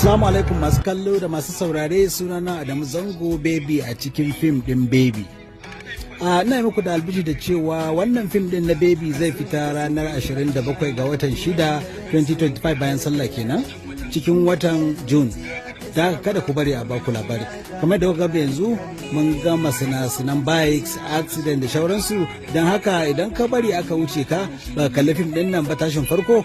Assalamu alaikum masu kallo da masu saurare, sunana Adamu Zango Baby a cikin fim din Baby. Ina yi muku da albiji da cewa wannan fim din na Baby zai fita ranar 27 ga watan 6 2025 bayan sallah kenan cikin watan June. Da kada ku bari a baku labari. Kamar da kuka yanzu mun gama sinasinan bikes, accident da shauransu, don haka idan ka bari aka wuce ka ba kalli fim din nan ba tashin farko,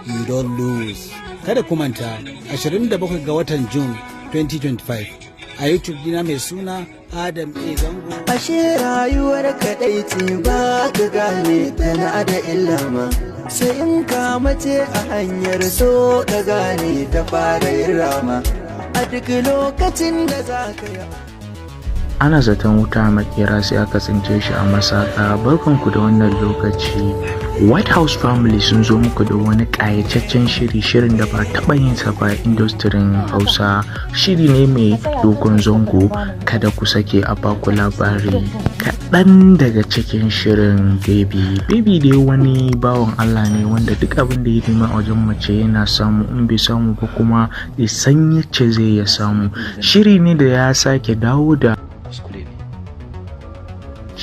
you don't lose. Kada ku manta 27 ga watan June 2025 a YouTube dina mai suna Adam A Zango. Ashe rayuwar kaɗai ce ba ka gane tana da illama, sai in ka mace a hanyar so ka gane ta fara yin rama a duk lokacin da za ka yi. Ana zaton wuta makera sai aka tsince shi a masaka. Barkanku da wannan lokaci. White House family sun zo muku da wani ƙayataccen shirin da ba taɓa yin sa ba industirin Hausa. Shiri ne mai dogon zango, kada ku sake a baku labari kaɗan daga cikin shirin Baby. Baby dai wani bawan Allah ne wanda duk abin da ya nema a wajen mace yana samu, in bai samu ba kuma ya san yace zai ya samu. Shiri ne da ya sake dawo da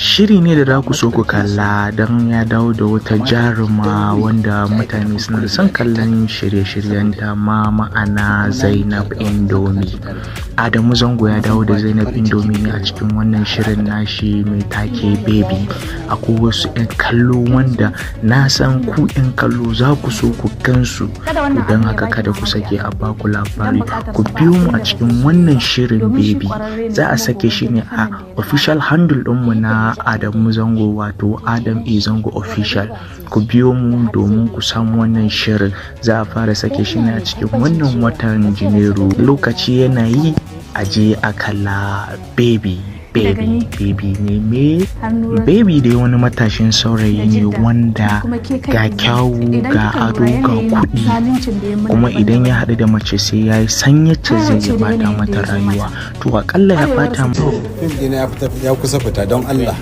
shiri ne da za ku so ku kalla don ya dawo da wata jaruma wanda mutane suna son kallon shirye-shiryen ta, ma'ana Zainab Indomie. Adamu Zango ya dawo da Zainab Indomie ne a cikin wannan shirin nashi mai take Baby. Akwai wasu 'yan kallo wanda na san ku 'yan kallo za ku so ku gansu, don haka kada ku sake a baku labari. Ku biyo mu a cikin wannan shirin Baby. Za a sake shi ne a official handle ɗinmu na Adamu Zango, wato Adam A Zango official. Ku biyo mu domin ku samu wannan shirin. Za a fara sake shi ne a cikin wannan watan Janairu. Lokaci yana yi, aje a kalla Baby. Baby ne me? Baby dai wani matashin saurayi ne wanda ga kyawu, ga ado, ga kuɗi, kuma idan ya haɗu da mace sai ya yi san yace zai ya bata mata rayuwa. To akalla ya bata mu. Fim ɗina ya kusa fita, don Allah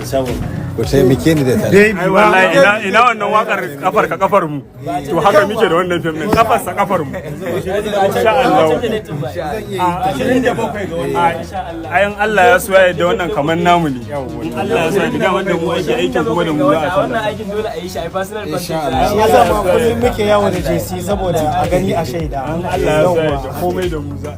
ku taimake ni da tare. Ai wallahi ina wannan wakar kafar ka kafar mu. To haka muke da wannan fim din, kafar sa kafar mu. Insha Allah. Ayan Allah ya so ya da wannan kamar namu ne. Allah ya so ya da wanda mu ake aikin kuma da mu za a wannan aikin dole a yi shi a personal ya zama kullum muke yawo da JC saboda a gani a shaida. Allah ya so ya da komai da mu za.